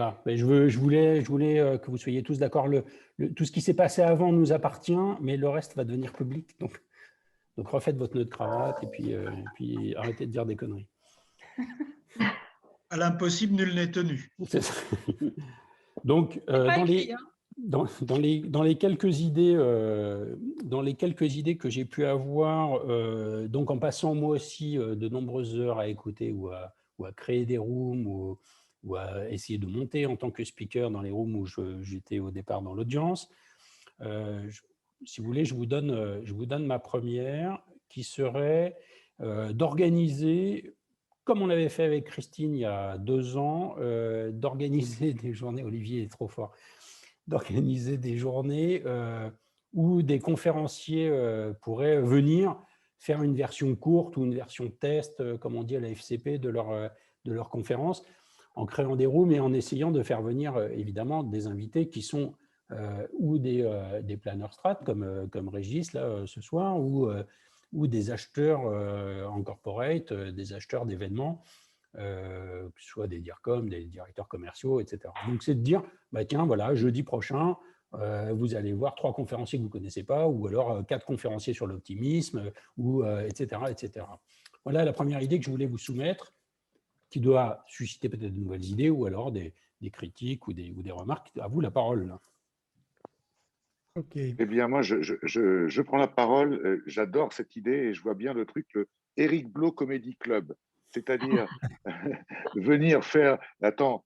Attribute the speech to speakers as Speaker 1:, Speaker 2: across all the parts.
Speaker 1: Voilà. Mais je voulais que vous soyez tous d'accord. Tout ce qui s'est passé avant nous appartient, mais le reste va devenir public. Donc refaites votre nœud de cravate et puis arrêtez de dire des conneries.
Speaker 2: À l'impossible, nul n'est tenu.
Speaker 1: C'est ça. Donc,
Speaker 3: pas écrit, hein.
Speaker 1: dans les quelques idées que j'ai pu avoir, donc en passant moi aussi de nombreuses heures à écouter ou à créer des rooms ou à essayer de monter en tant que speaker dans les rooms où j'étais au départ dans l'audience, si vous voulez, je vous donne ma première qui serait d'organiser, comme on l'avait fait avec Christine il y a 2 ans, d'organiser des journées, Olivier est trop fort, d'organiser des journées où des conférenciers pourraient venir faire une version courte ou une version test, comme on dit à la FCP, de leur conférence, en créant des rooms et en essayant de faire venir évidemment des invités qui sont ou des planeurs strat comme Régis là ce soir, ou des acheteurs en corporate, des acheteurs d'événements, que ce soit des DIRCOM, des directeurs commerciaux, etc. Donc, c'est de dire, bah, tiens, voilà, jeudi prochain, vous allez voir 3 conférenciers que vous ne connaissez pas, ou alors 4 conférenciers sur l'optimisme, ou etc., etc. Voilà la première idée que je voulais vous soumettre, qui doit susciter peut-être de nouvelles idées, ou alors des critiques ou des remarques. À vous la parole. Là.
Speaker 4: Ok.
Speaker 5: Eh bien, moi, je prends la parole. J'adore cette idée et je vois bien le truc, le Eric Blo Comedy Club. C'est-à-dire venir faire,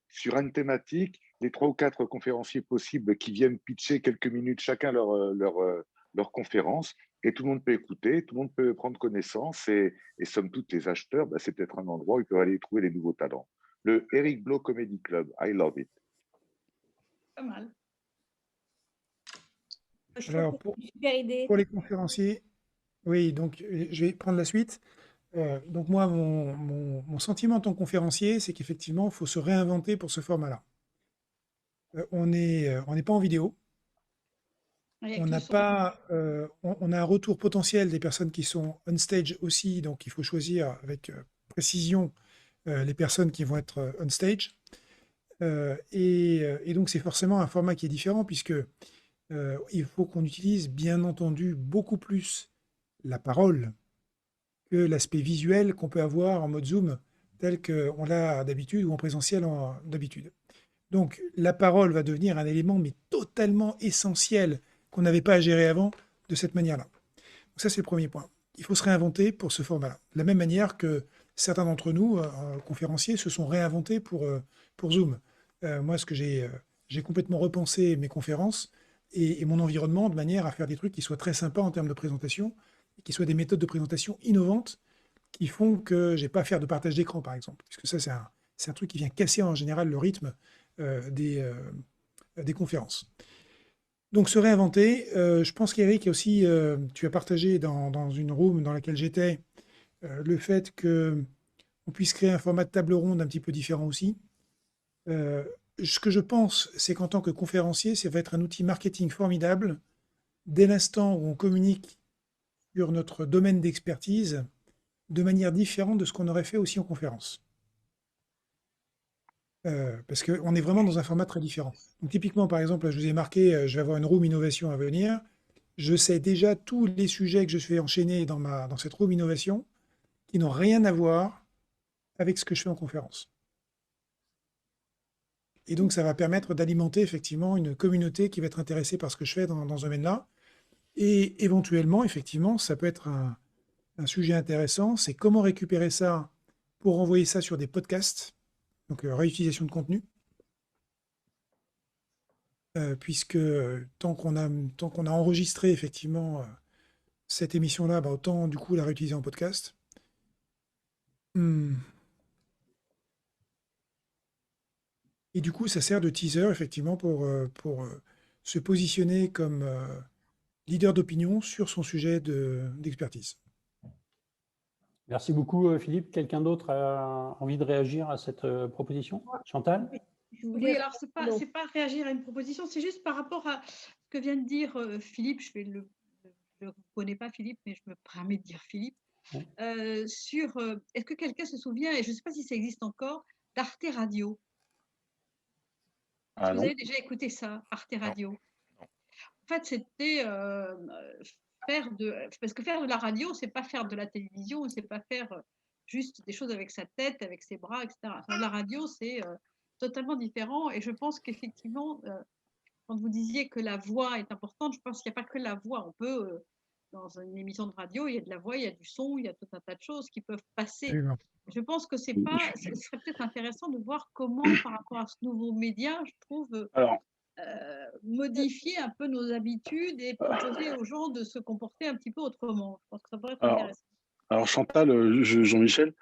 Speaker 5: sur une thématique, les 3 ou 4 conférenciers possibles qui viennent pitcher quelques minutes chacun leur conférence et tout le monde peut écouter, tout le monde peut prendre connaissance et somme toute, les acheteurs, c'est peut-être un endroit où ils peuvent aller trouver les nouveaux talents. Le Eric Blo Comedy Club, I love it.
Speaker 3: Pas mal.
Speaker 4: Alors,
Speaker 6: Super idée.
Speaker 4: pour les conférenciers, oui, donc je vais prendre la suite. Donc moi, mon sentiment en tant que conférencier, c'est qu'effectivement, il faut se réinventer pour ce format-là. On n'est pas en vidéo. On n'a pas, on a un retour potentiel des personnes qui sont on stage aussi, donc il faut choisir avec précision les personnes qui vont être on stage. Et donc c'est forcément un format qui est différent puisque il faut qu'on utilise bien entendu beaucoup plus la parole que l'aspect visuel qu'on peut avoir en mode Zoom tel qu'on l'a d'habitude ou en présentiel d'habitude. Donc la parole va devenir un élément mais totalement essentiel qu'on n'avait pas à gérer avant de cette manière-là. Donc ça c'est le premier point. Il faut se réinventer pour ce format-là. De la même manière que certains d'entre nous, conférenciers, se sont réinventés pour Zoom. Moi, j'ai complètement repensé mes conférences et mon environnement de manière à faire des trucs qui soient très sympas en termes de présentation, et qui soient des méthodes de présentation innovantes qui font que je n'ai pas à faire de partage d'écran, par exemple. Puisque ça, c'est un truc qui vient casser en général le rythme des conférences. Donc, se réinventer. Je pense qu'Eric aussi, tu as partagé dans une room dans laquelle j'étais, le fait qu'on puisse créer un format de table ronde un petit peu différent aussi. Ce que je pense, c'est qu'en tant que conférencier, ça va être un outil marketing formidable dès l'instant où on communique sur notre domaine d'expertise de manière différente de ce qu'on aurait fait aussi en conférence. Parce qu'on est vraiment dans un format très différent. Donc, typiquement, par exemple, là, je vous ai marqué, je vais avoir une room innovation à venir. Je sais déjà tous les sujets que je vais enchaîner dans cette room innovation qui n'ont rien à voir avec ce que je fais en conférence. Et donc, ça va permettre d'alimenter effectivement une communauté qui va être intéressée par ce que je fais dans ce domaine-là. Et éventuellement, effectivement, ça peut être un sujet intéressant. C'est comment récupérer ça pour envoyer ça sur des podcasts, donc réutilisation de contenu. Puisque tant qu'on a enregistré effectivement cette émission-là, autant du coup la réutiliser en podcast. Et du coup, ça sert de teaser effectivement pour se positionner comme leader d'opinion sur son sujet d'expertise.
Speaker 1: Merci beaucoup, Philippe. Quelqu'un d'autre a envie de réagir à cette proposition? Chantal?
Speaker 3: Oui, alors c'est pas réagir à une proposition, c'est juste par rapport à ce que vient de dire Philippe. Je ne connais pas Philippe, mais je me permets de dire Philippe.
Speaker 1: Oui.
Speaker 3: Est-ce que quelqu'un se souvient, et je ne sais pas si ça existe encore, d'Arte Radio? Est-ce que vous
Speaker 2: non.
Speaker 3: avez déjà écouté ça, Arte Radio? En fait, c'était parce que faire de la radio, c'est pas faire de la télévision, c'est pas faire juste des choses avec sa tête, avec ses bras, etc. Faire de la radio, c'est totalement différent. Et je pense qu'effectivement, quand vous disiez que la voix est importante, je pense qu'il n'y a pas que la voix. On peut, dans une émission de radio, il y a de la voix, il y a du son, il y a tout un tas de choses qui peuvent passer.
Speaker 4: Absolument.
Speaker 3: Je pense que ce serait peut-être intéressant de voir comment, par rapport à ce nouveau média, je trouve,
Speaker 2: Alors,
Speaker 3: modifier un peu nos habitudes et proposer aux gens de se comporter un petit peu autrement. Je pense que ça pourrait être
Speaker 2: alors,
Speaker 3: intéressant.
Speaker 2: alors Chantal, Jean-Michel,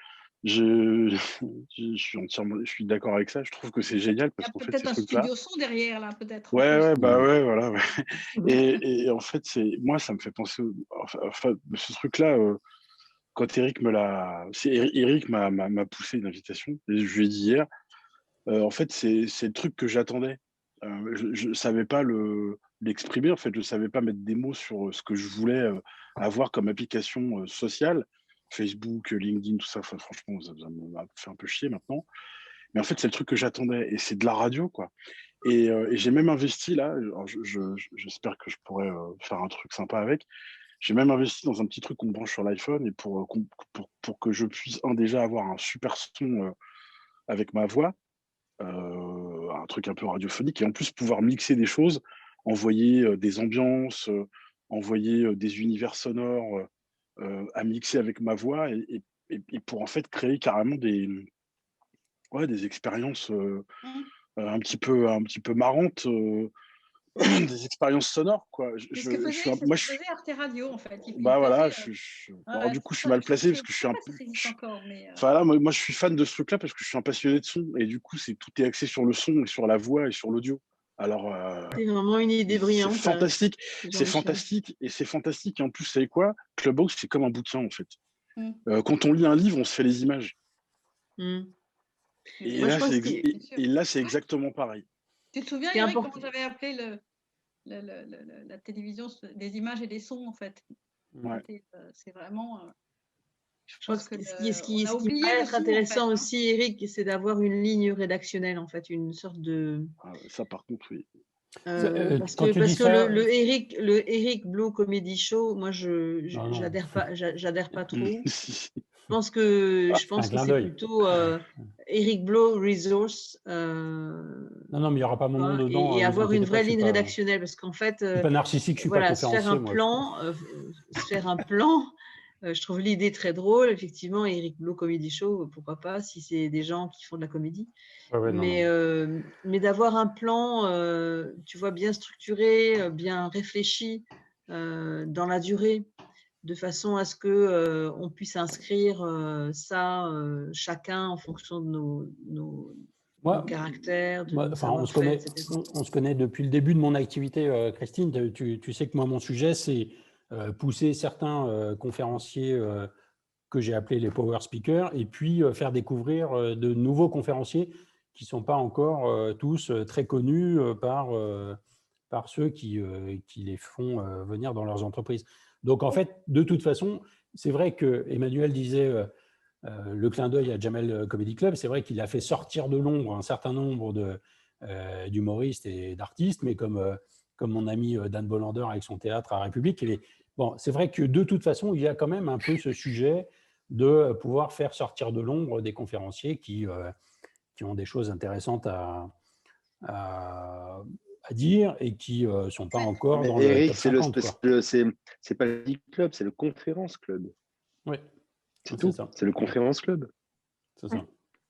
Speaker 2: je je suis d'accord avec ça. Je trouve que c'est génial
Speaker 3: Il y
Speaker 2: parce
Speaker 3: a
Speaker 2: qu'en fait,
Speaker 3: peut-être
Speaker 2: ces
Speaker 3: un
Speaker 2: trucs-là.
Speaker 3: studio son derrière, là, peut-être. en
Speaker 2: Ouais,
Speaker 3: plus.
Speaker 2: ouais, voilà. Ouais. Et en fait, moi, ça me fait penser, enfin, ce truc-là, quand Eric Eric m'a poussé une invitation, et je lui ai dit hier, en fait, c'est le truc que j'attendais. Je ne savais pas l'exprimer, en fait, je ne savais pas mettre des mots sur ce que je voulais avoir comme application sociale, Facebook, LinkedIn, tout ça. Enfin, franchement, ça m'a fait un peu chier maintenant. Mais en fait, c'est le truc que j'attendais, et c'est de la radio, quoi. Et j'ai même investi là, alors j'espère que je pourrais faire un truc sympa avec. J'ai même investi dans un petit truc qu'on branche sur l'iPhone et pour que je puisse, déjà avoir un super son avec ma voix, un truc un peu radiophonique, et en plus pouvoir mixer des choses, envoyer des ambiances, envoyer des univers sonores à mixer avec ma voix, et pour en fait créer carrément des expériences un petit peu marrantes, des expériences sonores, quoi.
Speaker 3: C'est ce que faisait Arte Radio, en fait.
Speaker 2: Bah voilà, alors,
Speaker 3: ouais,
Speaker 2: du coup, je suis
Speaker 3: ça,
Speaker 2: mal placé parce
Speaker 3: je
Speaker 2: que je
Speaker 3: sais
Speaker 2: suis un
Speaker 3: pas
Speaker 2: peu.
Speaker 3: si ça existe encore, mais
Speaker 2: Enfin là, moi, je suis fan de ce truc-là parce que je suis un passionné de son, et du coup, tout est axé sur le son et sur la voix et sur l'audio. Alors,
Speaker 6: C'est vraiment une idée brillante.
Speaker 2: c'est fantastique,
Speaker 6: Jean-Michel.
Speaker 2: c'est fantastique. Et en plus, vous savez quoi? Clubhouse, c'est comme un bouquin, en fait.
Speaker 3: Mm.
Speaker 2: Quand on lit un livre, on se fait les images.
Speaker 6: Mm.
Speaker 2: Et
Speaker 6: Moi,
Speaker 2: là,
Speaker 6: je pense
Speaker 2: c'est exactement pareil.
Speaker 3: Tu te souviens,
Speaker 6: C'est
Speaker 3: Eric,
Speaker 6: important.
Speaker 3: comment j'avais appelé la télévision, des images et des sons, en fait?
Speaker 2: Ouais.
Speaker 3: C'est vraiment.
Speaker 6: Je pense que ce qui
Speaker 3: on a
Speaker 6: va
Speaker 3: oublié le
Speaker 6: être
Speaker 3: son, en
Speaker 6: intéressant
Speaker 3: fait, hein.
Speaker 6: aussi, Eric, c'est d'avoir une ligne rédactionnelle, en fait, une sorte de.
Speaker 2: Ça, par contre, oui.
Speaker 6: Parce que le Eric Blow Comedy Show, moi, j'adhère pas trop. Je pense que c'est plutôt Eric Blow Resource.
Speaker 1: Non, mais il n'y aura pas mon nom dedans.
Speaker 6: Et avoir une vraie ligne rédactionnelle, parce qu'en fait,
Speaker 1: je suis pas narcissique, je suis pas conférencier.
Speaker 6: se faire un plan. Je trouve l'idée très drôle, effectivement. Eric Blow Comedy Show, pourquoi pas, si c'est des gens qui font de la comédie. Mais d'avoir un plan, tu vois, bien structuré, bien réfléchi dans la durée, de façon à ce que on puisse inscrire ça chacun en fonction de nos caractères, de nos savoir-faire, etc.
Speaker 1: On se connaît depuis le début de mon activité, Christine. Tu sais que moi, mon sujet, c'est pousser certains conférenciers que j'ai appelés les power speakers, et puis faire découvrir de nouveaux conférenciers qui ne sont pas encore tous très connus par ceux qui les font venir dans leurs entreprises. Donc, en fait, de toute façon, c'est vrai que Emmanuel disait le clin d'œil à Jamel Comedy Club. C'est vrai qu'il a fait sortir de l'ombre un certain nombre d'humoristes et d'artistes, mais comme mon ami Dan Bolander avec son théâtre à République. Bon, c'est vrai que de toute façon, il y a quand même un peu ce sujet de pouvoir faire sortir de l'ombre des conférenciers qui ont des choses intéressantes à dire et qui ne sont pas encore dans le top 50.
Speaker 7: C'est pas le Comedy Club, c'est le Conférence Club.
Speaker 1: Oui,
Speaker 7: c'est tout. C'est le Conférence Club.
Speaker 1: C'est ça.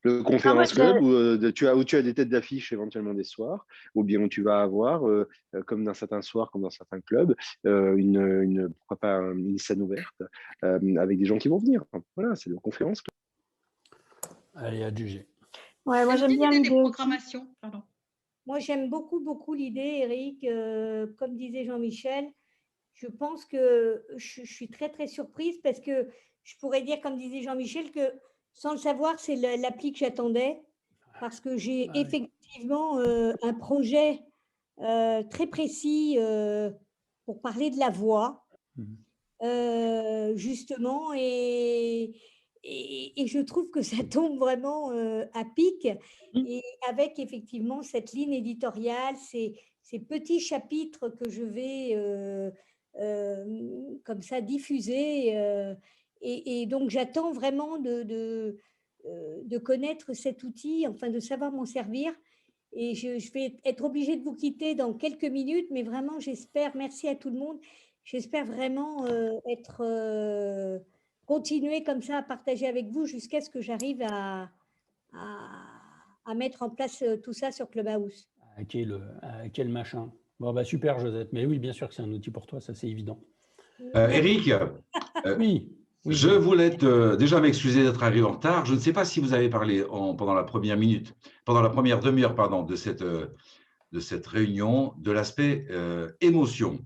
Speaker 7: Le Conférence Club où tu as des têtes d'affiche éventuellement des soirs, ou bien où tu vas avoir, comme dans certains soirs, comme dans certains clubs, pourquoi pas une scène ouverte avec des gens qui vont venir. Voilà, c'est le Conférence Club.
Speaker 1: Allez, à juger.
Speaker 8: Ouais, moi j'aime bien
Speaker 3: l'idée des programmations. Pardon.
Speaker 8: Moi j'aime beaucoup l'idée, Eric. Comme disait Jean-Michel, je pense que je suis très surprise parce que je pourrais dire, comme disait Jean-Michel, que sans le savoir, c'est l'appli que j'attendais, parce que j'ai effectivement un projet très précis pour parler de la voix, justement, et et je trouve que ça tombe vraiment à pic. Et avec effectivement cette ligne éditoriale, ces petits chapitres que je vais comme ça diffuser. Et donc, j'attends vraiment de connaître cet outil, enfin de savoir m'en servir. Et je vais être obligée de vous quitter dans quelques minutes, mais vraiment, j'espère, merci à tout le monde, j'espère vraiment continuer comme ça à partager avec vous jusqu'à ce que j'arrive à mettre en place tout ça sur Clubhouse.
Speaker 1: Quel machin. Bon, bah super, Josette. Mais oui, bien sûr que c'est un outil pour toi, ça c'est évident.
Speaker 9: Éric,
Speaker 1: oui.
Speaker 9: Je voulais déjà m'excuser d'être arrivé en retard. Je ne sais pas si vous avez parlé pendant la première demi-heure, pardon, de cette réunion, de l'aspect émotion.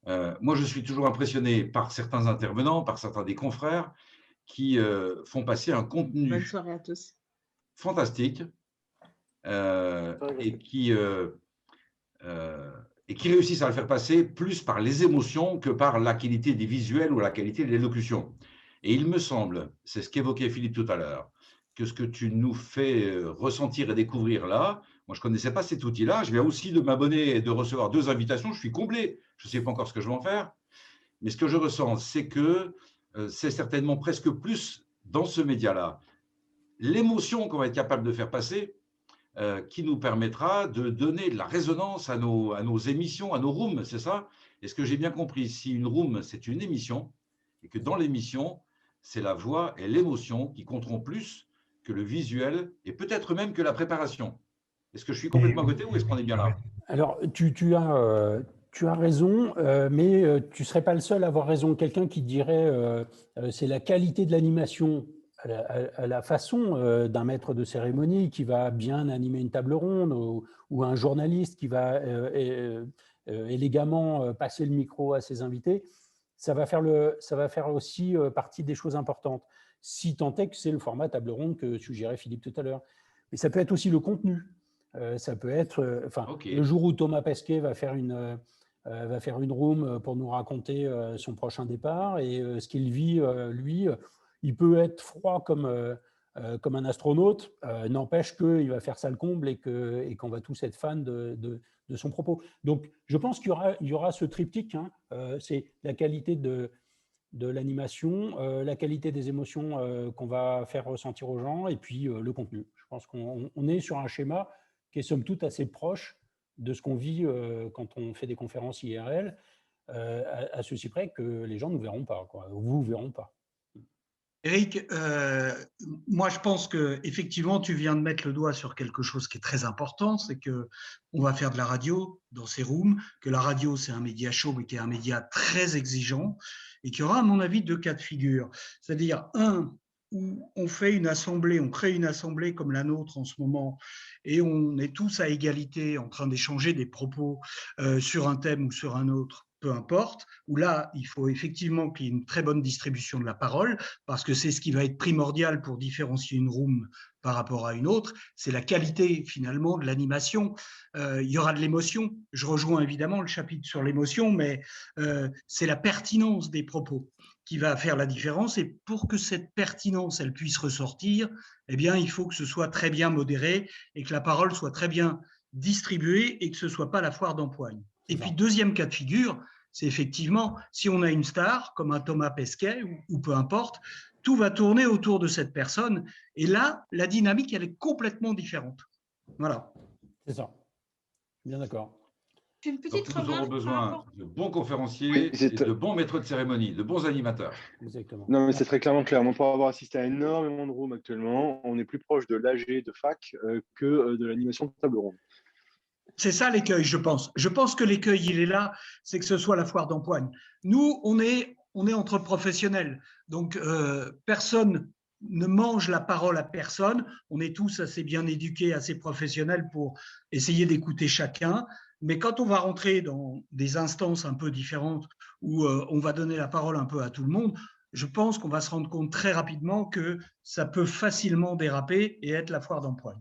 Speaker 9: Moi, je suis toujours impressionné par certains intervenants, par certains des confrères qui font passer un contenu
Speaker 6: Bonne soirée à tous.
Speaker 9: Fantastique et qui réussissent à le faire passer plus par les émotions que par la qualité des visuels ou la qualité de l'élocution. Et il me semble, c'est ce qu'évoquait Philippe tout à l'heure, que ce que tu nous fais ressentir et découvrir là, moi je ne connaissais pas cet outil-là, je viens aussi de m'abonner et de recevoir 2 invitations, je suis comblé, je ne sais pas encore ce que je vais en faire, mais ce que je ressens, c'est que c'est certainement presque plus dans ce média-là, l'émotion qu'on va être capable de faire passer, qui nous permettra de donner de la résonance à nos émissions, à nos rooms, c'est ça? Est-ce que j'ai bien compris? Si une room, c'est une émission, et que dans l'émission, c'est la voix et l'émotion qui compteront plus que le visuel, et peut-être même que la préparation. Est-ce que je suis complètement à côté ou est-ce qu'on est bien là?
Speaker 1: Alors, tu as raison, mais tu ne serais pas le seul à avoir raison. Quelqu'un qui dirait c'est la qualité de l'animation à la façon d'un maître de cérémonie qui va bien animer une table ronde ou un journaliste qui va élégamment passer le micro à ses invités, ça va faire aussi partie des choses importantes. Si tant est que c'est le format table ronde que suggérait Philippe tout à l'heure. Mais ça peut être aussi le contenu. Ça peut être, le jour où Thomas Pesquet va faire une room pour nous raconter son prochain départ et ce qu'il vit, lui, il peut être froid comme un astronaute, n'empêche qu'il va faire ça le comble et qu'on va tous être fans de son propos. Donc, je pense qu'il y aura ce triptyque, hein, c'est la qualité de l'animation, la qualité des émotions qu'on va faire ressentir aux gens et puis le contenu. Je pense qu'on est sur un schéma qui est somme toute assez proche de ce qu'on vit quand on fait des conférences IRL, à ceci près que les gens ne nous verront pas, quoi, vous ne verront pas.
Speaker 10: Éric, moi je pense qu'effectivement tu viens de mettre le doigt sur quelque chose qui est très important, c'est qu'on va faire de la radio dans ces rooms, que la radio c'est un média chaud mais qui est un média très exigeant et qu'il y aura à mon avis 2 cas de figure. C'est-à-dire un où on fait une assemblée, on crée une assemblée comme la nôtre en ce moment et on est tous à égalité en train d'échanger des propos sur un thème ou sur un autre, peu importe, où là, il faut effectivement qu'il y ait une très bonne distribution de la parole, parce que c'est ce qui va être primordial pour différencier une room par rapport à une autre, c'est la qualité finalement de l'animation. Il y aura de l'émotion, je rejoins évidemment le chapitre sur l'émotion, mais c'est la pertinence des propos qui va faire la différence, et pour que cette pertinence, elle puisse ressortir, eh bien, il faut que ce soit très bien modéré, et que la parole soit très bien distribuée, et que ce ne soit pas la foire d'empoigne. Et puis, deuxième cas de figure, c'est effectivement, si on a une star, comme un Thomas Pesquet, ou peu importe, tout va tourner autour de cette personne. Et là, la dynamique, elle est complètement différente. Voilà.
Speaker 1: C'est ça. Bien d'accord.
Speaker 3: Une petite
Speaker 9: Donc, nous aurons besoin de bons conférenciers, et de bons maîtres de cérémonie, de bons animateurs.
Speaker 1: Exactement.
Speaker 7: Non, mais c'est très clairement clair. Pour avoir assisté à énormément de rooms actuellement, on est plus proche de l'AG de fac que de l'animation de table ronde.
Speaker 10: C'est ça l'écueil, je pense. Je pense que l'écueil, il est là, c'est que ce soit la foire d'empoigne. Nous, on est entre professionnels. Donc, personne ne mange la parole à personne. On est tous assez bien éduqués, assez professionnels pour essayer d'écouter chacun. Mais quand on va rentrer dans des instances un peu différentes où on va donner la parole un peu à tout le monde, je pense qu'on va se rendre compte très rapidement que ça peut facilement déraper et être la foire d'empoigne.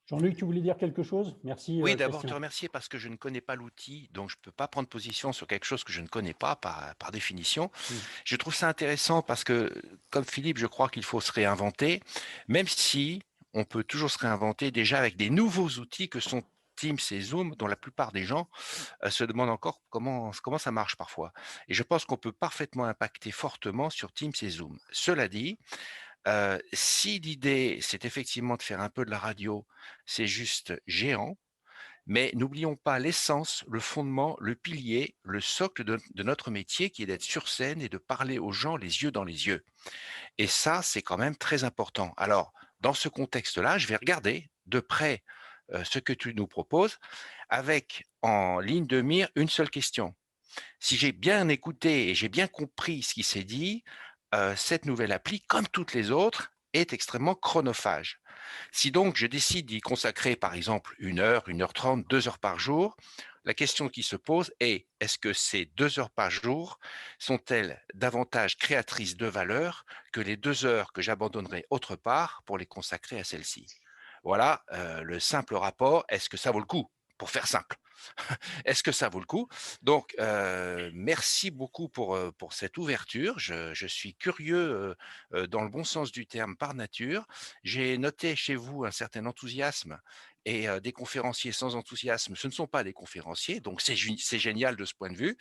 Speaker 1: Jean-Luc, tu voulais dire quelque chose? Merci.
Speaker 11: Oui, d'abord te
Speaker 1: Christian.
Speaker 11: remercier parce que je ne connais pas l'outil, donc je ne peux pas prendre position sur quelque chose que je ne connais pas par définition. Je trouve ça intéressant parce que, comme Philippe, je crois qu'il faut se réinventer, même si on peut toujours se réinventer déjà avec des nouveaux outils que sont Teams et Zoom, dont la plupart des gens se demandent encore comment ça marche parfois. Et je pense qu'on peut parfaitement impacter fortement sur Teams et Zoom. Cela dit, si l'idée, c'est effectivement de faire un peu de la radio, c'est juste géant, mais n'oublions pas l'essence, le fondement, le pilier, le socle de notre métier qui est d'être sur scène et de parler aux gens les yeux dans les yeux. Et ça, c'est quand même très important. Alors, dans ce contexte-là, je vais regarder de près ce que tu nous proposes avec en ligne de mire une seule question. Si j'ai bien écouté et j'ai bien compris ce qui s'est dit, cette nouvelle appli, comme toutes les autres, est extrêmement chronophage. Si donc je décide d'y consacrer par exemple 1 heure, 1h30, 2 heures par jour, la question qui se pose est, est-ce que ces 2 heures par jour sont-elles davantage créatrices de valeur que les 2 heures que j'abandonnerai autre part pour les consacrer à celle-ci? Voilà le simple rapport, est-ce que ça vaut le coup? Pour faire simple. Est-ce que ça vaut le coup? Donc, merci beaucoup pour cette ouverture. Je suis curieux dans le bon sens du terme par nature. J'ai noté chez vous un certain enthousiasme et des conférenciers sans enthousiasme, ce ne sont pas des conférenciers, donc c'est génial de ce point de vue.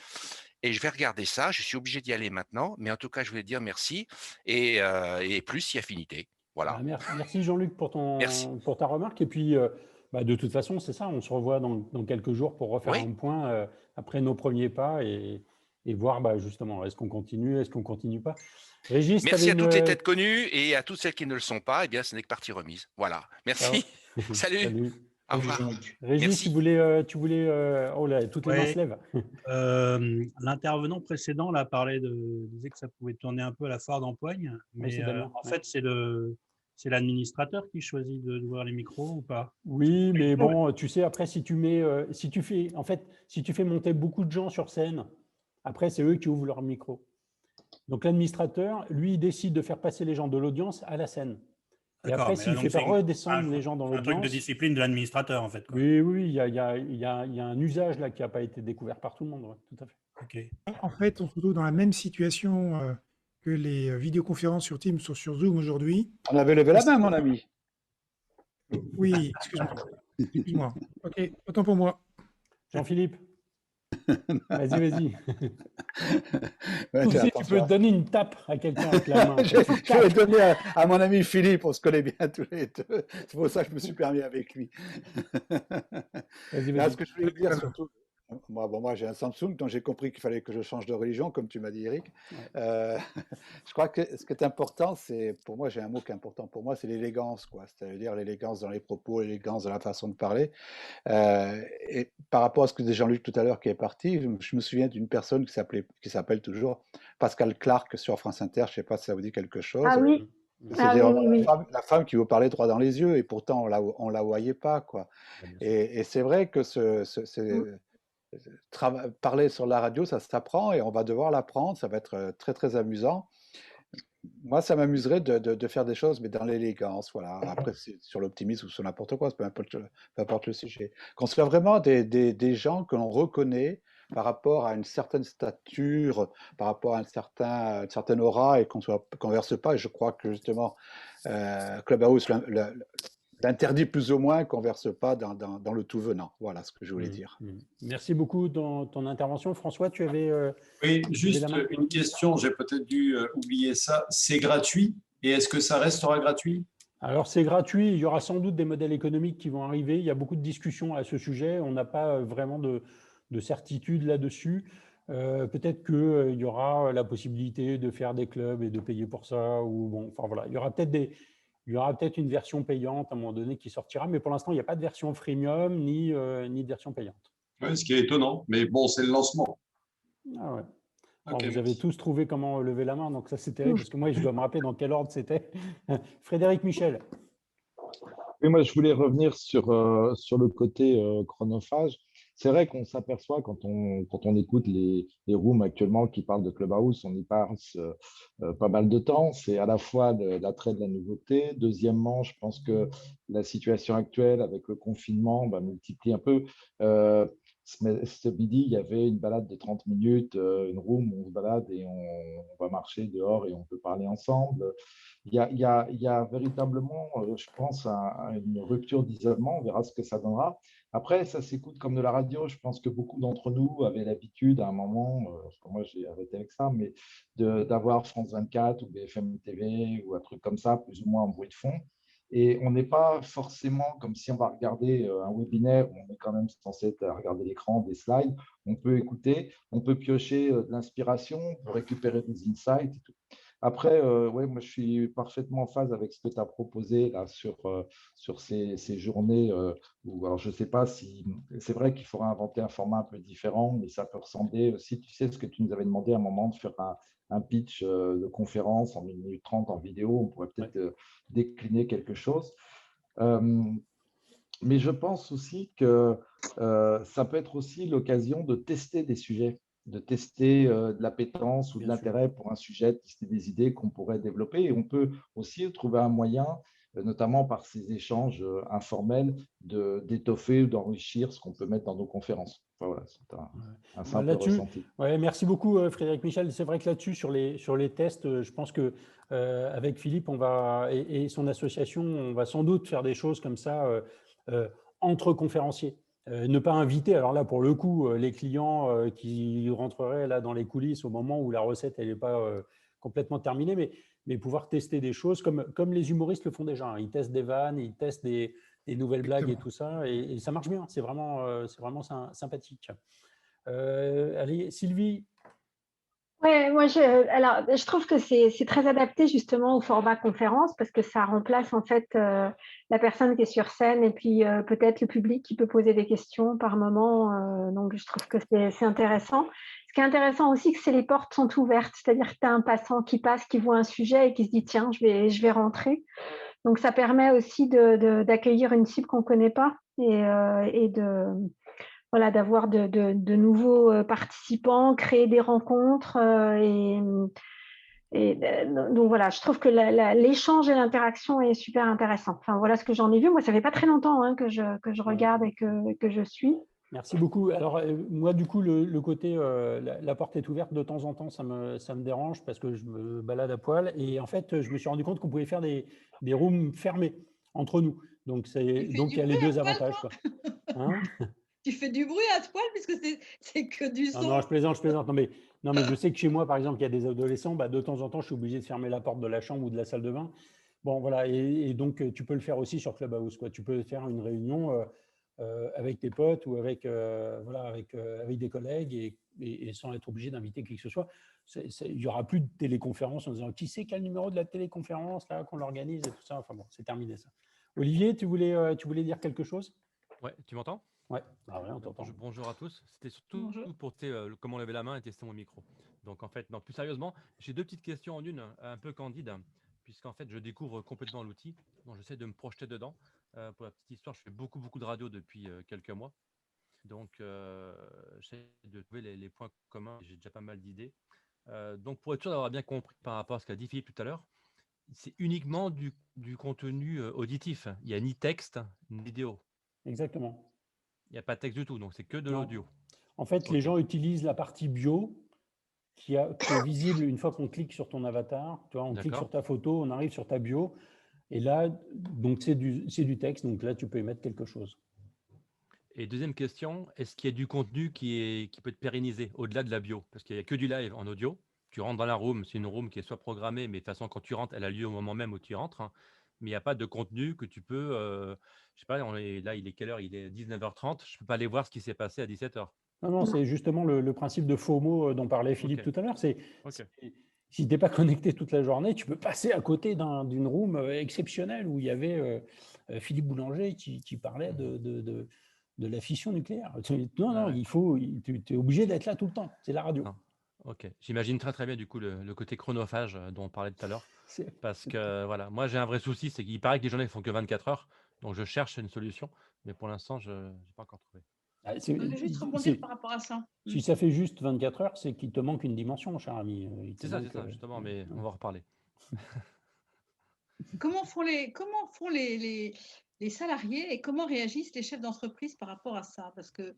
Speaker 11: Et je vais regarder ça. Je suis obligé d'y aller maintenant, mais en tout cas, je voulais dire merci et plus si affinité. Voilà.
Speaker 1: Merci Jean-Luc pour ta remarque. Et puis, de toute façon, c'est ça, on se revoit dans quelques jours pour refaire un point après nos premiers pas et voir justement, est-ce qu'on continue, est-ce qu'on ne continue pas. Régis,
Speaker 11: merci à toutes les têtes connues et à toutes celles qui ne le sont pas. Eh bien, ce n'est que partie remise. Voilà. Merci. Salut.
Speaker 1: Salut.
Speaker 11: Au revoir.
Speaker 1: Régis, tu voulais oh là, toutes les mains se lèvent.
Speaker 12: L'intervenant précédent là disait que ça pouvait tourner un peu à la foire d'empoigne, mais en fait, c'est l'administrateur qui choisit d'ouvrir les micros ou pas?
Speaker 1: Oui, mais bon, tu sais, après, si tu fais monter beaucoup de gens sur scène, après, c'est eux qui ouvrent leur micro. Donc, l'administrateur, lui, il décide de faire passer les gens de l'audience à la scène. Et après, s'il ne fait pas redescendre les gens dans l'audience…
Speaker 12: C'est un truc de discipline de l'administrateur, en fait. Quoi.
Speaker 1: Oui, il y a un usage là qui n'a pas été découvert par tout le monde, ouais, tout à fait.
Speaker 12: Okay.
Speaker 4: En fait, on se retrouve dans la même situation que les vidéoconférences sur Teams ou sur Zoom aujourd'hui.
Speaker 13: On avait levé la main, mon ami.
Speaker 4: Oui, excuse-moi. Ok, autant pour moi.
Speaker 1: Jean-Philippe. Vas-y. Tu peux donner une tape à quelqu'un avec la main.
Speaker 13: Je vais donner à mon ami Philippe, on se connaît bien tous les deux. C'est pour ça que je me suis permis avec lui.
Speaker 1: Vas-y.
Speaker 13: Ce que je voulais dire surtout, moi j'ai un Samsung, donc j'ai compris qu'il fallait que je change de religion, comme tu m'as dit, Eric. Ouais. Je crois que ce qui est important, pour moi, j'ai un mot qui est important pour moi, c'est l'élégance, quoi. C'est-à-dire l'élégance dans les propos, l'élégance dans la façon de parler. Et par rapport à ce que disait Jean-Luc tout à l'heure qui est parti, je me souviens d'une personne qui s'appelle toujours Pascal Clark sur France Inter, je ne sais pas si ça vous dit quelque chose.
Speaker 8: Ah oui.
Speaker 13: C'est-à-dire la femme qui vous parlait droit dans les yeux, et pourtant on la voyait pas, quoi. Et c'est vrai que parler sur la radio, ça s'apprend et on va devoir l'apprendre, ça va être très très amusant. Moi, ça m'amuserait de faire des choses, mais dans l'élégance, voilà. Après, c'est sur l'optimisme ou sur n'importe quoi, peu importe le sujet. Qu'on soit vraiment des gens que l'on reconnaît par rapport à une certaine stature, par rapport à une certaine aura, et qu'on verse pas. Et je crois que justement, Clubhouse l'interdit plus ou moins, qu'on verse pas dans le tout venant. Voilà ce que je voulais dire.
Speaker 1: Merci beaucoup dans ton intervention. François, tu avais…
Speaker 14: oui, juste une question, j'ai peut-être dû oublier ça. C'est gratuit et est-ce que ça restera gratuit?
Speaker 1: Alors, c'est gratuit. Il y aura sans doute des modèles économiques qui vont arriver. Il y a beaucoup de discussions à ce sujet. On n'a pas vraiment de certitude là-dessus. Peut-être qu'il y aura la possibilité de faire des clubs et de payer pour ça. Voilà. Il y aura peut-être une version payante à un moment donné qui sortira, mais pour l'instant, il n'y a pas de version freemium ni de version payante.
Speaker 14: Oui, ce qui est étonnant, mais bon, c'est le lancement.
Speaker 1: Ah ouais. Alors, vous avez tous trouvé comment lever la main, donc ça c'est terrible, parce que moi je dois me rappeler dans quel ordre c'était. Frédéric Michel.
Speaker 15: Oui, moi je voulais revenir sur le côté chronophage. c'est vrai qu'on s'aperçoit quand on écoute les rooms actuellement qui parlent de Clubhouse, on y passe pas mal de temps. C'est à la fois l'attrait de la nouveauté. Deuxièmement, je pense que la situation actuelle avec le confinement multiplie un peu. Ce midi, il y avait une balade de 30 minutes, une room où on se balade et on va marcher dehors et on peut parler ensemble. Il y a véritablement, je pense, une rupture d'isolement. On verra ce que ça donnera. Après, ça s'écoute comme de la radio. Je pense que beaucoup d'entre nous avaient l'habitude à un moment, parce que moi j'ai arrêté avec ça, mais d'avoir France 24 ou BFM TV ou un truc comme ça, plus ou moins en bruit de fond. Et on n'est pas forcément comme si on va regarder un webinaire où on est quand même censé être à regarder l'écran, des slides. On peut écouter, on peut piocher de l'inspiration, on peut récupérer des insights et tout. Après, ouais, moi, je suis parfaitement en phase avec ce que tu as proposé là, sur ces journées où, alors, je ne sais pas si c'est vrai qu'il faudra inventer un format un peu différent, mais ça peut ressembler aussi, tu sais, ce que tu nous avais demandé à un moment de faire un pitch de conférence en 1 minute 30 en vidéo, on pourrait peut-être décliner quelque chose. Mais je pense aussi que ça peut être aussi l'occasion de tester des sujets, de tester de l'appétence ou de l'intérêt pour un sujet, de tester des idées qu'on pourrait développer. Et on peut aussi trouver un moyen, notamment par ces échanges informels, d'étoffer ou d'enrichir ce qu'on peut mettre dans nos conférences. Enfin, voilà, c'est un simple ressenti.
Speaker 1: Ouais, merci beaucoup Frédéric Michel. C'est vrai que là-dessus, sur les tests, je pense que avec Philippe et son association, on va sans doute faire des choses comme ça entre conférenciers. Ne pas inviter, alors là pour le coup, les clients qui rentreraient là dans les coulisses au moment où la recette elle n'est pas complètement terminée, mais pouvoir tester des choses comme les humoristes le font déjà. Hein. Ils testent des vannes, ils testent des nouvelles blagues et tout ça, et ça marche bien. C'est vraiment sympathique. Allez, Sylvie.
Speaker 16: Ouais, moi je trouve que c'est très adapté justement au format conférence parce que ça remplace en fait la personne qui est sur scène et puis peut-être le public qui peut poser des questions par moment. Donc je trouve que c'est intéressant. Ce qui est intéressant aussi, c'est que les portes sont ouvertes, c'est-à-dire que tu as un passant qui passe, qui voit un sujet et qui se dit tiens, je vais rentrer. Donc ça permet aussi d'accueillir une cible qu'on ne connaît pas et voilà, d'avoir de nouveaux participants, créer des rencontres. Donc voilà, je trouve que l'échange et l'interaction est super intéressant. Enfin, voilà ce que j'en ai vu. Moi, ça fait pas très longtemps hein, que je regarde et que je suis.
Speaker 1: Merci beaucoup. Alors, moi, du coup, le côté la porte est ouverte de temps en temps, ça me dérange parce que je me balade à poil. Et en fait, je me suis rendu compte qu'on pouvait faire des rooms fermés entre nous. Donc, il y a les deux avantages. Quoi.
Speaker 3: Hein tu fais du bruit à poil puisque c'est que du son.
Speaker 1: Non, je plaisante. Non, mais je sais que chez moi, par exemple, il y a des adolescents, de temps en temps, je suis obligé de fermer la porte de la chambre ou de la salle de bain. Bon, voilà. Et donc, tu peux le faire aussi sur Clubhouse. Quoi. Tu peux faire une réunion avec tes potes ou avec des collègues et sans être obligé d'inviter qui que ce soit. Il n'y aura plus de téléconférence en disant qui c'est quel numéro de la téléconférence là qu'on l'organise et tout ça. Enfin bon, c'est terminé ça. Olivier, tu voulais dire quelque chose?
Speaker 17: Ouais, tu m'entends?
Speaker 1: Ouais, on t'entend.
Speaker 17: Bonjour à tous. C'était surtout pour comment lever la main et tester mon micro. Donc en fait, non, plus sérieusement, j'ai deux petites questions en une, un peu candide, puisqu'en fait, je découvre complètement l'outil. Donc j'essaie de me projeter dedans. Pour la petite histoire, je fais beaucoup de radio depuis quelques mois. Donc j'essaie de trouver les points communs. J'ai déjà pas mal d'idées. Donc pour être sûr d'avoir bien compris par rapport à ce qu'a dit Philippe tout à l'heure, c'est uniquement du contenu auditif. Il n'y a ni texte, ni vidéo.
Speaker 1: Exactement.
Speaker 17: Il n'y a pas de texte du tout, donc c'est que de l'audio.
Speaker 1: En fait, les gens utilisent la partie bio qui est visible une fois qu'on clique sur ton avatar. Tu vois, on clique sur ta photo, on arrive sur ta bio. Et là, donc c'est du texte. Donc là, tu peux y mettre quelque chose.
Speaker 17: Et deuxième question, est-ce qu'il y a du contenu qui peut être pérennisé au-delà de la bio? Parce qu'il n'y a que du live en audio. Tu rentres dans la room, c'est une room qui est soit programmée, mais de toute façon, quand tu rentres, elle a lieu au moment même où tu rentres. Hein. Mais il n'y a pas de contenu que tu peux… je sais pas, là, il est quelle heure? Il est 19h30. Je ne peux pas aller voir ce qui s'est passé à 17h.
Speaker 1: Non, c'est justement le principe de FOMO dont parlait Philippe tout à l'heure. Si tu n'es pas connecté toute la journée, tu peux passer à côté d'une room exceptionnelle où il y avait Philippe Boulanger qui parlait de la fission nucléaire. Non, tu es obligé d'être là tout le temps. C'est la radio.
Speaker 17: Non. Ok, j'imagine très bien du coup le côté chronophage dont on parlait tout à l'heure. Parce que voilà, moi j'ai un vrai souci, c'est qu'il paraît que les journées ne font que 24 heures. Donc je cherche une solution, mais pour l'instant, je n'ai pas encore trouvé.
Speaker 3: Je voulais juste rebondir par rapport à ça.
Speaker 1: Si ça fait juste 24 heures, c'est qu'il te manque une dimension, cher ami.
Speaker 17: C'est ça, justement, mais on va en reparler.
Speaker 3: Comment font les salariés et comment réagissent les chefs d'entreprise par rapport à ça? Parce que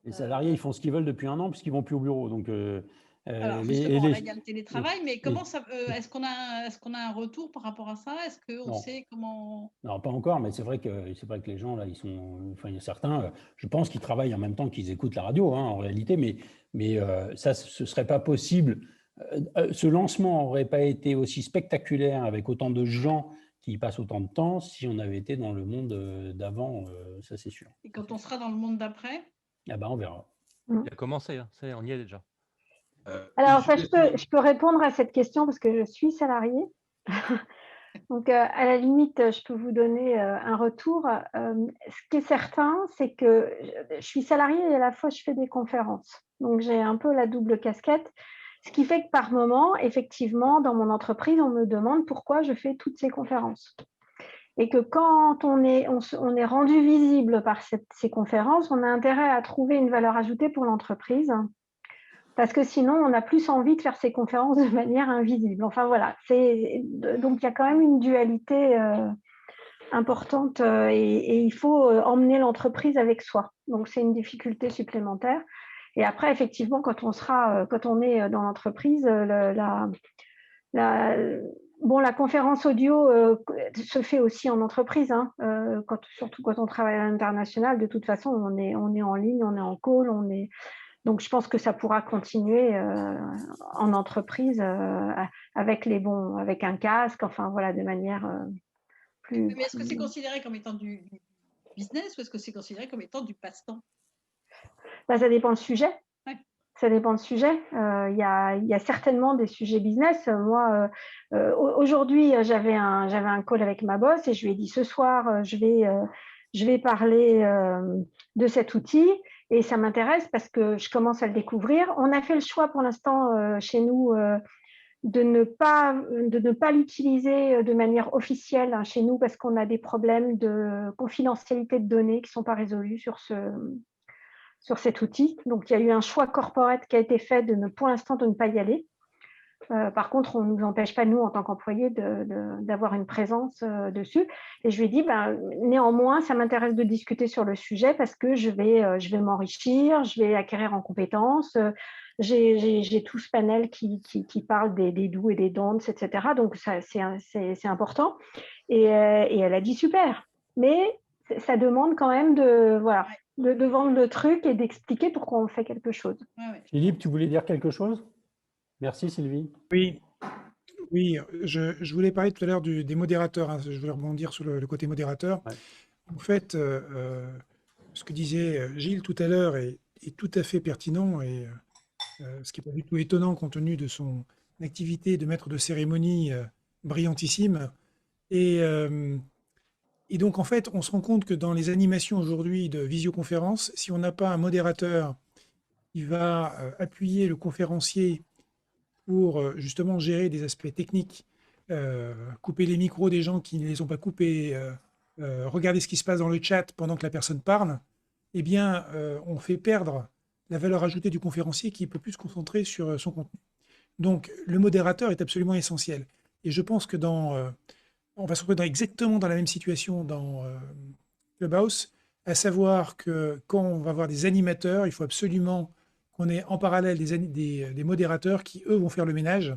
Speaker 1: les salariés, ils font ce qu'ils veulent depuis un an puisqu'ils ne vont plus au bureau. Donc,
Speaker 3: alors justement, là, il y a le télétravail, mais comment ça, est-ce qu'on a un retour par rapport à ça? Est-ce qu'on sait comment?
Speaker 1: Non, pas encore, mais c'est vrai que les gens là, ils sont, enfin, il y a certains, je pense qu'ils travaillent en même temps qu'ils écoutent la radio, hein, en réalité, mais ça, ce serait pas possible. Ce lancement n'aurait pas été aussi spectaculaire avec autant de gens qui y passent autant de temps si on avait été dans le monde d'avant, ça c'est sûr.
Speaker 3: Et quand on sera dans le monde d'après?
Speaker 1: Ah ben, on verra.
Speaker 17: Il a commencé, hein, ça y est, on y est déjà.
Speaker 16: Alors, ça, je peux répondre à cette question parce que je suis salariée. Donc, à la limite, je peux vous donner un retour. Ce qui est certain, c'est que je suis salariée et à la fois, je fais des conférences. Donc, j'ai un peu la double casquette. Ce qui fait que par moment, effectivement, dans mon entreprise, on me demande pourquoi je fais toutes ces conférences. Et que quand on est rendu visible par ces conférences, on a intérêt à trouver une valeur ajoutée pour l'entreprise. Parce que sinon, on a plus envie de faire ces conférences de manière invisible. Enfin, voilà. Donc, il y a quand même une dualité importante et il faut emmener l'entreprise avec soi. Donc, c'est une difficulté supplémentaire. Et après, effectivement, quand on est dans l'entreprise, la conférence audio se fait aussi en entreprise, hein, surtout quand on travaille à l'international. De toute façon, on est en ligne, on est en call, donc, je pense que ça pourra continuer en entreprise avec un casque, enfin voilà, de manière plus.
Speaker 3: Mais est-ce que c'est considéré comme étant du business ou est-ce que c'est considéré comme étant du passe-temps?
Speaker 16: Ça dépend le sujet.
Speaker 3: Ouais.
Speaker 16: Ça dépend le sujet. Il y a certainement des sujets business. Moi, aujourd'hui, j'avais un call avec ma boss et je lui ai dit ce soir, je vais parler de cet outil. Et ça m'intéresse parce que je commence à le découvrir. On a fait le choix pour l'instant chez nous de ne pas l'utiliser de manière officielle hein, chez nous parce qu'on a des problèmes de confidentialité de données qui ne sont pas résolus sur cet outil. Donc, il y a eu un choix corporate qui a été fait pour l'instant de ne pas y aller. Par contre, on ne nous empêche pas, nous, en tant qu'employés, d'avoir une présence dessus. Et je lui ai dit, néanmoins, ça m'intéresse de discuter sur le sujet parce que je vais m'enrichir, je vais acquérir en compétences. J'ai tout ce panel qui parle des do's et des don'ts, etc. Donc, c'est important. Et elle a dit, super. Mais ça demande quand même de vendre le truc et d'expliquer pourquoi on fait quelque chose.
Speaker 1: Philippe, tu voulais dire quelque chose ? Merci Sylvie.
Speaker 4: Oui, je voulais parler tout à l'heure des modérateurs. Hein, je voulais rebondir sur le côté modérateur. Ouais. En fait, ce que disait Gilles tout à l'heure est tout à fait pertinent et ce qui n'est pas du tout étonnant compte tenu de son activité de maître de cérémonie brillantissime. Et donc, en fait, on se rend compte que dans les animations aujourd'hui de visioconférence, si on n'a pas un modérateur qui va appuyer le conférencier pour justement gérer des aspects techniques, couper les micros des gens qui ne les ont pas coupés, regarder ce qui se passe dans le chat pendant que la personne parle, eh bien, on fait perdre la valeur ajoutée du conférencier qui peut plus se concentrer sur son contenu. Donc, le modérateur est absolument essentiel. Et je pense que on va se retrouver exactement dans la même situation dans Clubhouse, à savoir que quand on va avoir des animateurs, il faut absolument qu'on ait en parallèle des modérateurs qui, eux, vont faire le ménage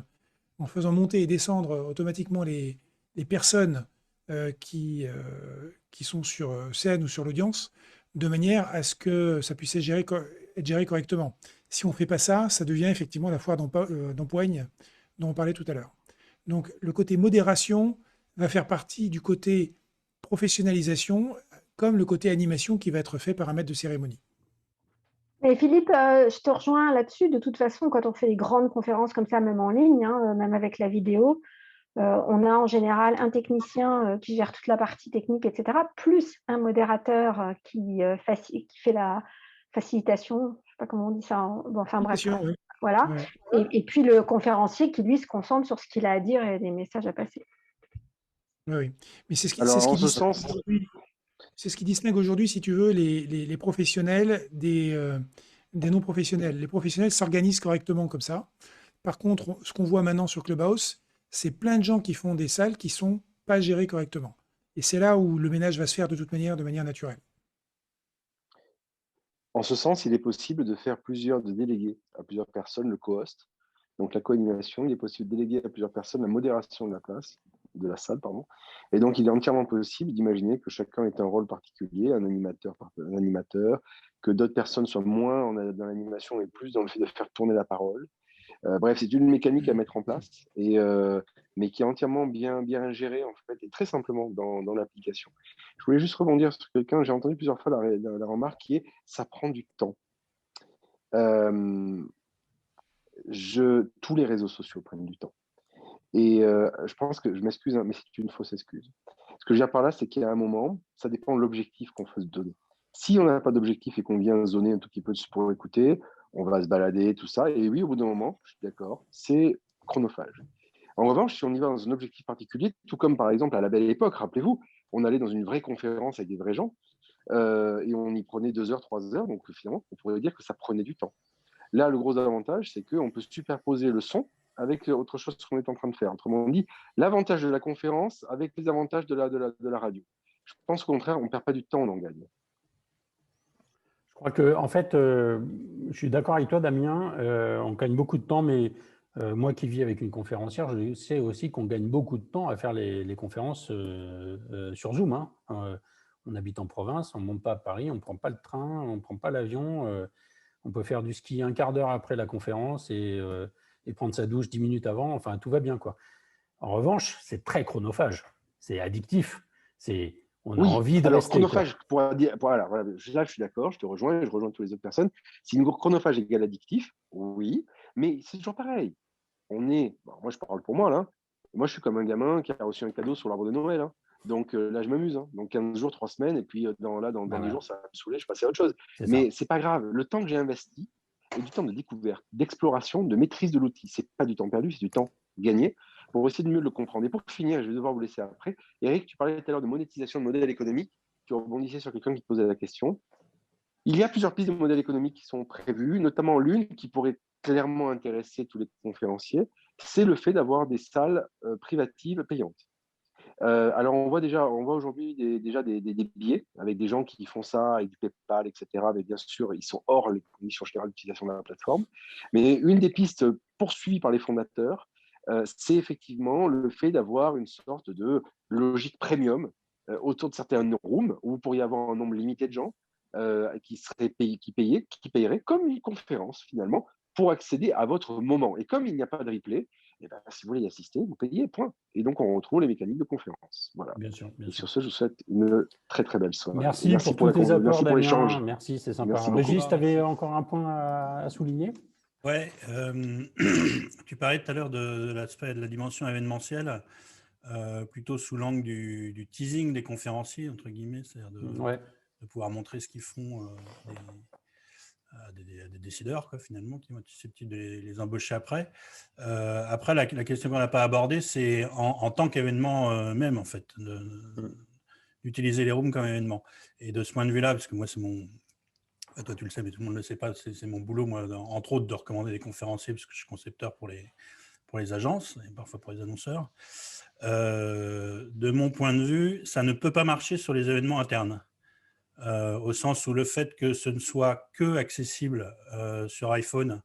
Speaker 4: en faisant monter et descendre automatiquement les personnes qui sont sur scène ou sur l'audience, de manière à ce que ça puisse être géré correctement. Si on ne fait pas ça, ça devient effectivement la foire d'empoigne dont on parlait tout à l'heure. Donc, le côté modération va faire partie du côté professionnalisation, comme le côté animation qui va être fait par un maître de cérémonie.
Speaker 16: Et Philippe, je te rejoins là-dessus. De toute façon, quand on fait des grandes conférences comme ça, même en ligne, hein, même avec la vidéo, on a en général un technicien qui gère toute la partie technique, etc., plus un modérateur qui fait la facilitation, je ne sais pas comment on dit ça, enfin bref, oui. Voilà. Ouais. Et puis le conférencier qui, lui, se concentre sur ce qu'il a à dire et des messages à passer.
Speaker 4: Oui, mais c'est ce qui
Speaker 7: Alors, en ce sens,
Speaker 4: c'est ce qui distingue aujourd'hui, si tu veux, les professionnels des non-professionnels. Les professionnels s'organisent correctement comme ça. Par contre, ce qu'on voit maintenant sur Clubhouse, c'est plein de gens qui font des salles qui ne sont pas gérées correctement. Et c'est là où le ménage va se faire de toute manière, de manière naturelle.
Speaker 7: En ce sens, il est possible de faire de déléguer à plusieurs personnes le co-host. Donc la co-animation, il est possible de déléguer à plusieurs personnes la modération de la salle, pardon. Et donc il est entièrement possible d'imaginer que chacun ait un rôle particulier, un animateur, que d'autres personnes soient moins dans l'animation et plus dans le fait de faire tourner la parole. Bref, c'est une mécanique à mettre en place, mais qui est entièrement bien gérée en fait, et très simplement dans l'application. Je voulais juste rebondir sur quelqu'un, j'ai entendu plusieurs fois la remarque qui est « ça prend du temps ». Tous les réseaux sociaux prennent du temps. Et je pense que, je m'excuse, hein, mais c'est une fausse excuse. Ce que je veux dire par là, c'est qu'il y a un moment, ça dépend de l'objectif qu'on veut se donner. Si on n'a pas d'objectif et qu'on vient zoner un tout petit peu pour écouter, on va se balader, tout ça. Et oui, au bout d'un moment, je suis d'accord, c'est chronophage. En revanche, si on y va dans un objectif particulier, tout comme par exemple à la belle époque, rappelez-vous, on allait dans une vraie conférence avec des vrais gens et on y prenait 2 heures, 3 heures. Donc finalement, on pourrait dire que ça prenait du temps. Là, le gros avantage, c'est qu'on peut superposer le son avec autre chose qu'on est en train de faire. Autrement dit, l'avantage de la conférence avec les avantages de la radio. Je pense qu'au contraire, on ne perd pas du temps, on en gagne.
Speaker 1: Je crois que, en fait, je suis d'accord avec toi, Damien, on gagne beaucoup de temps, mais moi qui vis avec une conférencière, je sais aussi qu'on gagne beaucoup de temps à faire les conférences sur Zoom. Hein. On habite en province, on ne monte pas à Paris, on ne prend pas le train, on ne prend pas l'avion. On peut faire du ski un quart d'heure après la conférence et prendre sa douche 10 minutes avant. Enfin, tout va bien, quoi. En revanche, c'est très chronophage. C'est addictif. On a envie de rester.
Speaker 7: Chronophage, voilà, là, je suis d'accord, je te rejoins, et je rejoins toutes les autres personnes. Si chronophage égale addictif, oui, mais c'est toujours pareil. Moi, je parle pour moi, là. Moi, je suis comme un gamin qui a reçu un cadeau sur l'arbre de Noël. Hein. Donc là, je m'amuse. Hein. Donc 15 jours, 3 semaines, et puis dans 10 jours, ça va me saouler, je passe à autre chose. Mais c'est pas grave. Le temps que j'ai investi est du temps de découverte, d'exploration, de maîtrise de l'outil. C'est pas du temps perdu, c'est du temps gagné pour essayer de mieux le comprendre. Et pour finir, je vais devoir vous laisser après. Eric, tu parlais tout à l'heure de monétisation de modèles économiques. Tu rebondissais sur quelqu'un qui te posait la question. Il y a plusieurs pistes de modèles économiques qui sont prévues, notamment l'une qui pourrait clairement intéresser tous les conférenciers, c'est le fait d'avoir des salles privatives payantes. Alors, on voit aujourd'hui déjà des billets avec des gens qui font ça avec du PayPal, etc. Mais bien sûr, ils sont hors les conditions générales d'utilisation de la plateforme. Mais une des pistes poursuivies par les fondateurs, c'est effectivement le fait d'avoir une sorte de logique premium autour de certains rooms où vous pourriez avoir un nombre limité de gens qui payeraient comme une conférence finalement pour accéder à votre moment. Et comme il n'y a pas de replay, si vous voulez y assister, vous payez, point. Et donc, on retrouve les mécaniques de conférence. Voilà.
Speaker 1: Bien sûr.
Speaker 7: Sur ce, je vous souhaite une très, très belle soirée.
Speaker 1: Merci pour tous tes apports, merci pour l'échange. Merci, c'est sympa. Régis, tu avais encore un point à souligner?
Speaker 12: Ouais, tu parlais tout à l'heure de l'aspect de la dimension événementielle, plutôt sous l'angle du teasing des conférenciers, entre guillemets, c'est-à-dire de pouvoir montrer ce qu'ils font à des décideurs, quoi, finalement, qui vont être susceptibles de les embaucher après. Après, la question qu'on n'a pas abordée, c'est en tant qu'événement même, en fait, d'utiliser les rooms comme événement. Et de ce point de vue-là, parce que moi, c'est mon... Toi, tu le sais, mais tout le monde ne le sait pas, c'est mon boulot, moi, entre autres, de recommander des conférenciers, parce que je suis concepteur pour les agences, et parfois pour les annonceurs. De mon point de vue, ça ne peut pas marcher sur les événements internes. Au sens où le fait que ce ne soit que accessible sur iPhone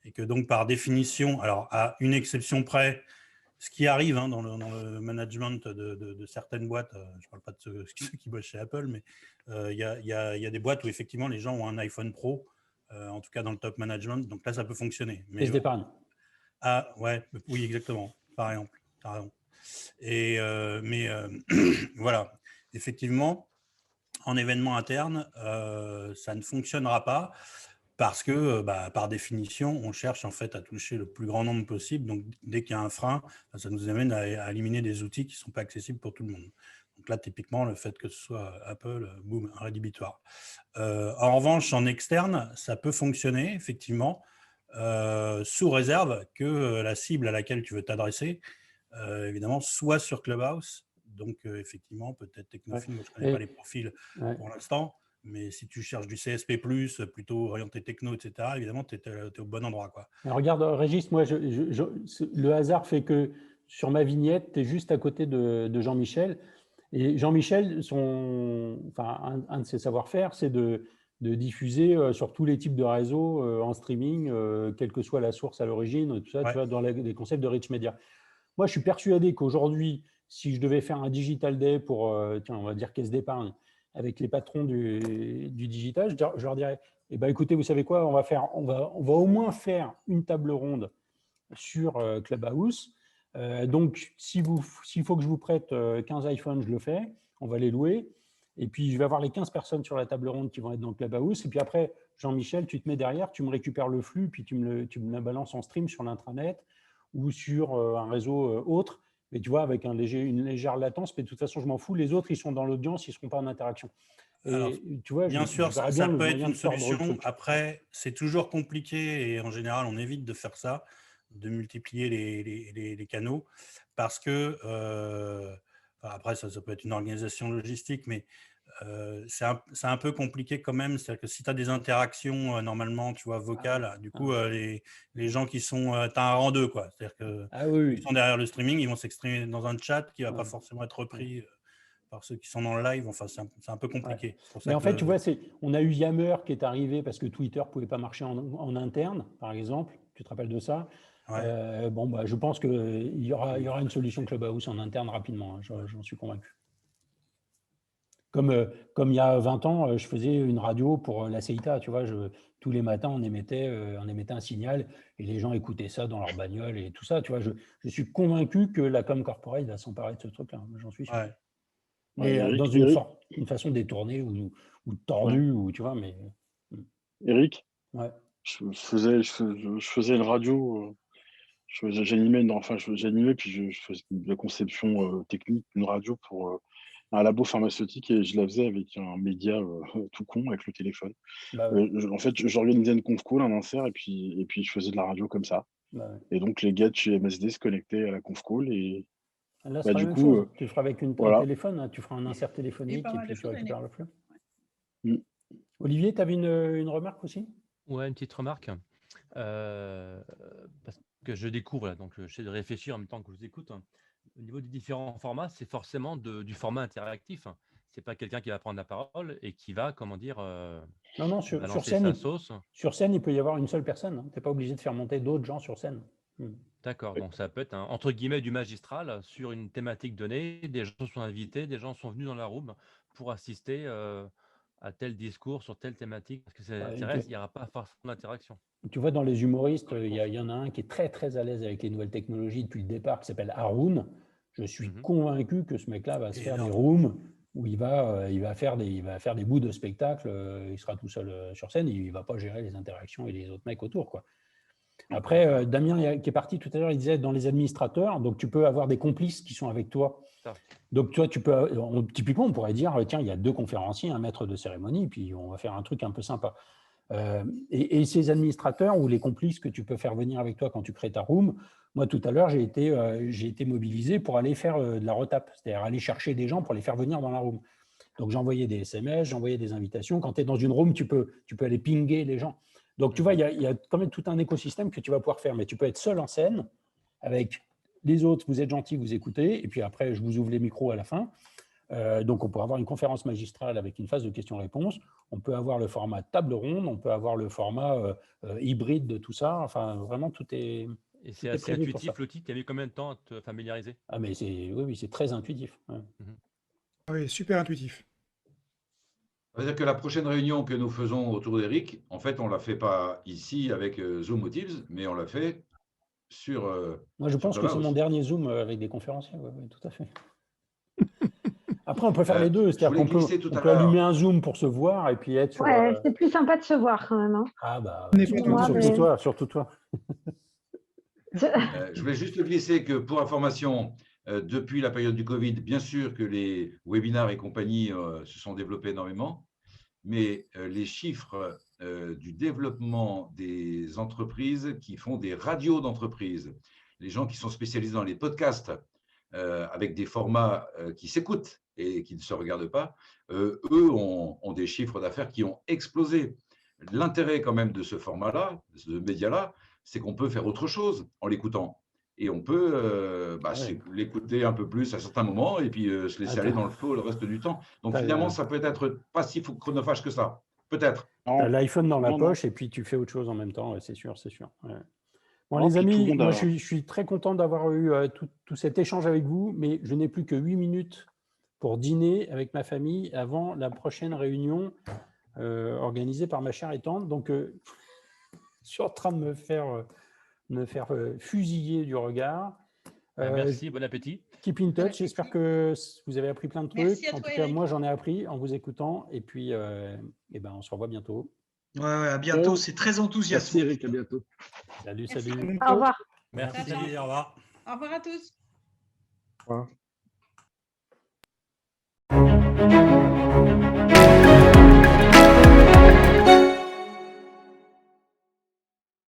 Speaker 12: et que donc par définition, alors à une exception près, ce qui arrive hein, dans le management de certaines boîtes, je ne parle pas de ceux qui bossent chez Apple, mais il y a des boîtes où effectivement les gens ont un iPhone Pro, en tout cas dans le top management, donc là ça peut fonctionner.
Speaker 1: Mais d'épargne.
Speaker 12: Oui, exactement, par exemple, tu as raison. Mais voilà, effectivement, en événement interne, ça ne fonctionnera pas parce que, par définition, on cherche en fait à toucher le plus grand nombre possible. Donc, dès qu'il y a un frein, ça nous amène à éliminer des outils qui ne sont pas accessibles pour tout le monde. Donc là, typiquement, le fait que ce soit Apple, boum, rédhibitoire. En revanche, en externe, ça peut fonctionner, effectivement, sous réserve que la cible à laquelle tu veux t'adresser, évidemment, soit sur Clubhouse Donc, effectivement, peut-être Technofin, moi, je ne connais pas les profils pour l'instant, mais si tu cherches du CSP+, plutôt orienté techno, etc., évidemment, tu es au bon endroit, quoi.
Speaker 1: Alors, regarde, Régis, moi, le hasard fait que sur ma vignette, tu es juste à côté de Jean-Michel. Et Jean-Michel, un de ses savoir-faire, c'est de diffuser sur tous les types de réseaux en streaming, quelle que soit la source à l'origine, tout ça, tu vois, dans les concepts de rich media. Moi, je suis persuadé qu'aujourd'hui, si je devais faire un digital day pour, tiens, on va dire caisse d'épargne, avec les patrons du digital, je leur dirais, eh ben, écoutez, vous savez quoi, on va au moins faire une table ronde sur Clubhouse. Donc, s'il faut que je vous prête 15 iPhones, je le fais, on va les louer. Et puis, je vais avoir les 15 personnes sur la table ronde qui vont être dans Clubhouse. Et puis après, Jean-Michel, tu te mets derrière, tu me récupères le flux, puis tu me le balances en stream sur l'intranet ou sur un réseau autre. Mais tu vois, avec une légère latence, mais de toute façon, je m'en fous. Les autres, ils sont dans l'audience, ils ne seront pas en interaction. Et
Speaker 12: alors,
Speaker 1: tu vois,
Speaker 12: bien sûr, ça peut être une solution. Après, c'est toujours compliqué et en général, on évite de faire ça, de multiplier les canaux parce que, après, ça peut être une organisation logistique, mais c'est un peu compliqué quand même. C'est-à-dire que si tu as des interactions, normalement, tu vois, vocales, du coup, les gens qui sont… tu as un rang 2, quoi. C'est-à-dire qu'ils sont derrière le streaming, ils vont s'exprimer dans un chat qui ne va pas forcément être repris par ceux qui sont dans le live. Enfin, c'est un peu compliqué.
Speaker 1: Mais en fait, tu vois, on a eu Yammer qui est arrivé parce que Twitter ne pouvait pas marcher en interne, par exemple. Tu te rappelles de ça? Je pense qu'il y aura une solution Clubhouse en interne rapidement. Hein, j'en suis convaincu. Comme il y a 20 ans, je faisais une radio pour la CEITA, tu vois, tous les matins, on émettait un signal et les gens écoutaient ça dans leur bagnole et tout ça, tu vois. Je suis convaincu que la com corporate va s'emparer de ce truc-là, j'en suis sûr. Mais dans une façon détournée ou tordue, ou tu vois, mais…
Speaker 2: Eric, je faisais une radio, j'animais, puis je faisais de la conception technique d'une radio pour un labo pharmaceutique et je la faisais avec un média tout con, avec le téléphone. En fait, j'organisais une conf call, un insert, et puis je faisais de la radio comme ça. Et donc, les gars de chez MSD se connectaient à la conf call et
Speaker 1: là, c'est la même chose. Tu feras avec un téléphone, hein, tu feras un insert téléphonique et puis tu récupères le flux. Olivier, tu avais une remarque aussi?
Speaker 17: Ouais, une petite remarque. Parce que je découvre, là, donc j'essaie de réfléchir en même temps que je vous écoute. Au niveau des différents formats, c'est forcément du format interactif. C'est pas quelqu'un qui va prendre la parole et qui va, comment dire,
Speaker 1: non, sur scène, sur scène, il peut y avoir une seule personne. Hein. Tu n'es pas obligé de faire monter d'autres gens sur scène.
Speaker 17: D'accord, donc ça peut être entre guillemets du magistral sur une thématique donnée. Des gens sont invités, des gens sont venus dans la room pour assister à tel discours sur telle thématique. Parce que ça intéresse, il n'y aura pas forcément d'interaction.
Speaker 1: Tu vois, dans les humoristes, il y en a un qui est très très à l'aise avec les nouvelles technologies depuis le départ, qui s'appelle Haroun. Je suis convaincu que ce mec-là va se faire des rooms où il va faire des bouts de spectacle. Il sera tout seul sur scène, il ne va pas gérer les interactions et les autres mecs autour, quoi. Après, Damien, qui est parti tout à l'heure, il disait dans les administrateurs, donc tu peux avoir des complices qui sont avec toi. Donc, toi, typiquement, on pourrait dire, tiens, il y a 2 conférenciers, un maître de cérémonie, puis on va faire un truc un peu sympa. Et ces administrateurs ou les complices que tu peux faire venir avec toi quand tu crées ta room, moi, tout à l'heure, j'ai été mobilisé pour aller faire de la retape, c'est-à-dire aller chercher des gens pour les faire venir dans la room. Donc, j'envoyais des SMS, j'envoyais des invitations. Quand tu es dans une room, tu peux aller pinguer les gens. Donc, tu vois, il y a quand même tout un écosystème que tu vas pouvoir faire, mais tu peux être seul en scène avec les autres, vous êtes gentils, vous écoutez, et puis après, je vous ouvre les micros à la fin. Donc, on peut avoir une conférence magistrale avec une phase de questions-réponses. On peut avoir le format table ronde, on peut avoir le format hybride de tout ça. Enfin, vraiment, tout est…
Speaker 17: Et c'est assez intuitif, l'outil. Tu as mis combien de temps à te familiariser?
Speaker 1: Ah, mais oui, c'est très intuitif.
Speaker 4: Oui, super intuitif.
Speaker 9: Ça veut dire que la prochaine réunion que nous faisons autour d'Eric, en fait, on ne la fait pas ici avec Zoom ou Teams, mais on l'a fait sur…
Speaker 1: Moi, je pense que c'est mon dernier Zoom avec des conférenciers. Oui, tout à fait. Après, on peut faire les deux. C'est-à-dire qu'on peut allumer un Zoom pour se voir et puis être sur…
Speaker 16: c'est plus sympa de se voir quand même. Hein.
Speaker 1: Ah bah,
Speaker 16: surtout
Speaker 1: toi.
Speaker 9: Je voulais juste glisser que, pour information, depuis la période du Covid, bien sûr que les webinars et compagnie se sont développés énormément, mais les chiffres du développement des entreprises qui font des radios d'entreprise, les gens qui sont spécialisés dans les podcasts, avec des formats qui s'écoutent et qui ne se regardent pas, eux ont des chiffres d'affaires qui ont explosé. L'intérêt quand même de ce format-là, de ce média-là, c'est qu'on peut faire autre chose en l'écoutant. Et on peut l'écouter un peu plus à certains moments et puis se laisser aller dans le flow le reste du temps. Donc finalement, ça peut être pas si chronophage que ça. Peut-être.
Speaker 1: L'iPhone dans la poche et puis tu fais autre chose en même temps, c'est sûr, c'est sûr. Ouais. Bon, les amis, moi je suis très content d'avoir eu tout cet échange avec vous, mais je n'ai plus que 8 minutes pour dîner avec ma famille avant la prochaine réunion organisée par ma chère et tante. Donc, je suis en train de me faire fusiller du regard.
Speaker 17: Merci, bon appétit.
Speaker 1: Keep in touch, j'espère que vous avez appris plein de trucs. En tout cas, moi, j'en ai appris en vous écoutant. Et puis, on se revoit bientôt.
Speaker 10: Ouais, à bientôt, c'est très enthousiasmant.
Speaker 15: Merci Eric, à bientôt.
Speaker 1: Salut.
Speaker 16: Au revoir.
Speaker 17: Merci, salut, au revoir.
Speaker 3: Au revoir à tous.
Speaker 15: Au revoir.